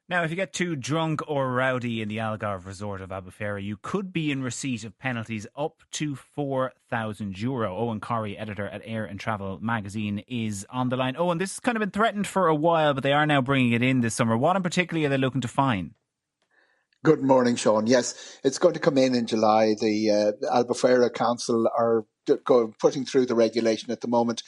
Now, if you get too drunk or rowdy in the Algarve resort of Albufeira, you could be in receipt of penalties up to €4,000. Eoghan Corry, editor at Air and Travel magazine, is on the line. Oh, and this has kind of been threatened for a while, but they are now bringing it in this summer. What in particular are they looking to fine? Good morning, Sean. Yes, it's going to come in July. The Albufeira Council are putting through the regulation at the moment.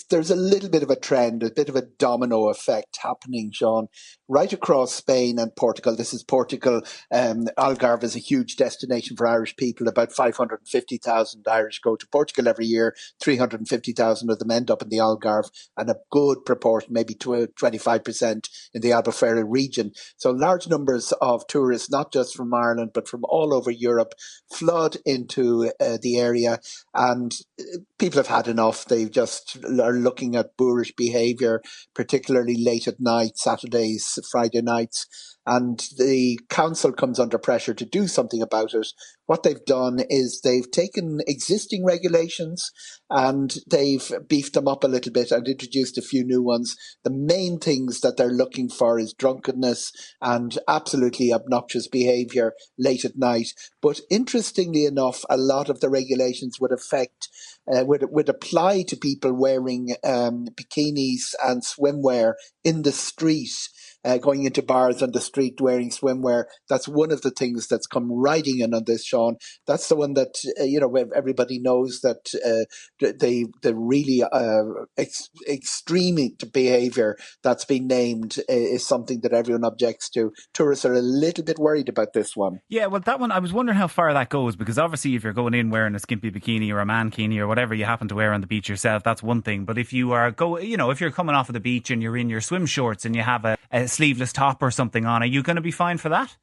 There's a little bit of a trend, a bit of a domino effect happening, Sean, right across Spain and Portugal. This is Portugal. Algarve is a huge destination for Irish people. About 550,000 Irish go to Portugal every year. 350,000 of them end up in the Algarve, and a good proportion, maybe 25% in the Albufeira region. So large numbers of tourists, not just from Ireland, but from all over Europe, flood into the area, and people have had enough. They've just are looking at boorish behaviour, particularly late at night, Saturdays, Friday nights, and the council comes under pressure to do something about it. What they've done is they've taken existing regulations and they've beefed them up a little bit and introduced a few new ones. The main things that they're looking for is drunkenness and absolutely obnoxious behaviour late at night. But interestingly enough, a lot of the regulations would apply to people wearing bikinis and swimwear in the street. Going into bars on the street wearing swimwear. That's one of the things that's come riding in on this, Sean. That's the one that, everybody knows that the really extreme behaviour that's been named is something that everyone objects to. Tourists are a little bit worried about this one. Yeah, well, that one, I was wondering how far that goes, because obviously if you're going in wearing a skimpy bikini or a mankini or whatever you happen to wear on the beach yourself, that's one thing. But if you are if you're coming off of the beach and you're in your swim shorts and you have a sleeveless top or something on, are you going to be fined for that?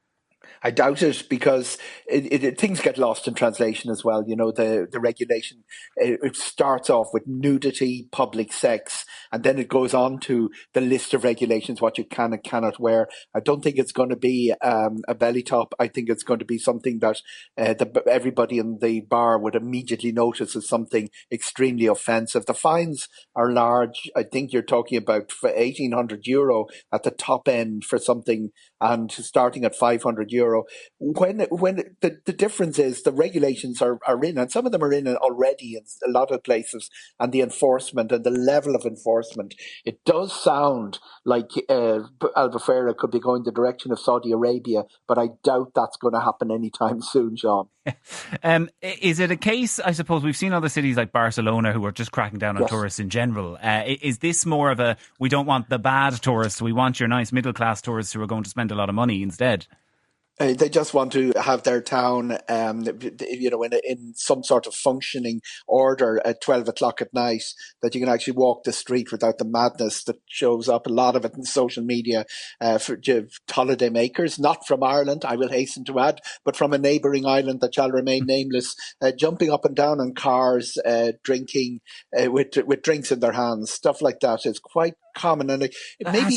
I doubt it, because things get lost in translation as well. The regulation, it starts off with nudity, public sex, and then it goes on to the list of regulations, what you can and cannot wear. I don't think it's going to be a belly top. I think it's going to be something that everybody in the bar would immediately notice as something extremely offensive. The fines are large. I think you're talking about €1,800 at the top end for something, and starting at €500. When the difference is the regulations are in, and some of them are in already in a lot of places, and the enforcement and the level of enforcement, it does sound like Albufeira could be going the direction of Saudi Arabia, but I doubt that's going to happen anytime soon, Sean. Is it a case, I suppose, we've seen other cities like Barcelona who are just cracking down on Yes. tourists in general. Is this more of a, we don't want the bad tourists, we want your nice middle class tourists who are going to spend a lot of money instead? They just want to have their town, in some sort of functioning order at 12 o'clock at night, that you can actually walk the street without the madness that shows up, a lot of it in social media, for holiday makers, not from Ireland, I will hasten to add, but from a neighbouring island that shall remain nameless, jumping up and down on cars, drinking, with drinks in their hands. Stuff like that is quite common, and Has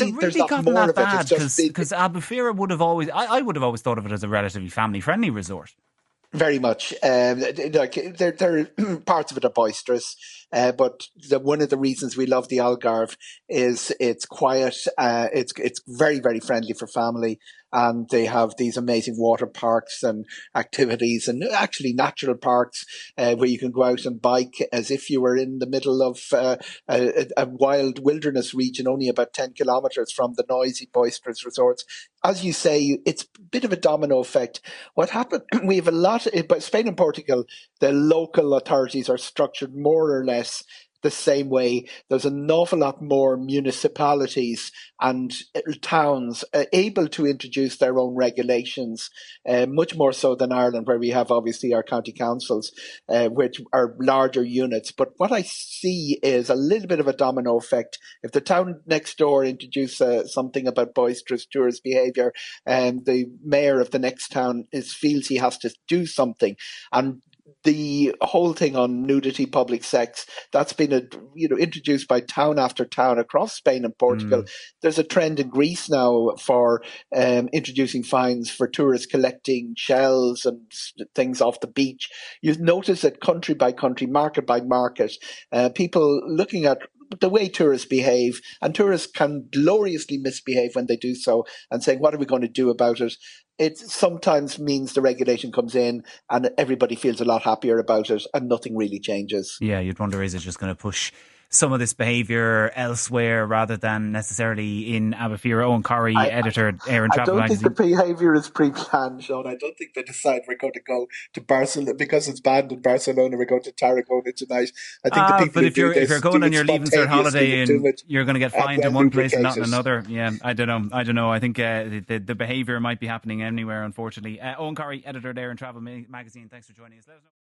it really there's not gotten more that of it. bad? It's just Because Albufeira would have always, I would have always thought of it as a relatively family-friendly resort. very much. There parts of it are boisterous, but one of the reasons we love the Algarve is it's quiet. It's very, very friendly for family, and they have these amazing water parks and activities, and actually natural parks where you can go out and bike as if you were in the middle of a wild wilderness region, only about 10 kilometres from the noisy, boisterous resorts. As you say, it's a bit of a domino effect. What happened? We have a lot, but Spain and Portugal, the local authorities are structured more or less the same way. There's an awful lot more municipalities and towns able to introduce their own regulations, much more so than Ireland, where we have obviously our county councils, which are larger units. But what I see is a little bit of a domino effect. If the town next door introduces something about boisterous tourist behaviour, the mayor of the next town feels he has to do something. And the whole thing on nudity, public sex, that's been introduced by town after town across Spain and Portugal. There's a trend in Greece now for introducing fines for tourists collecting shells and things off the beach. You notice that country by country, market by market, people looking at the way tourists behave, and tourists can gloriously misbehave when they do so, and saying, what are we going to do about it? It sometimes means the regulation comes in and everybody feels a lot happier about it and nothing really changes. Yeah, you'd wonder, is it just going to push some of this behaviour elsewhere rather than necessarily in Albufeira? Eoghan Corry, editor, Air and I Travel don't think magazine. the behaviour is pre-planned, Sean. I don't think they decide we're going to go to Barcelona because it's banned in Barcelona. We're going to Tarragona tonight. I think the people But who if you're do this going do on it your leaving cert spontaneously holiday and do and it you're going to get fined in well one place and not in lubricated. another, yeah, I don't know. I think the behaviour might be happening anywhere, unfortunately. Eoghan Corry, editor, Air and Travel magazine. Thanks for joining us. Let us know.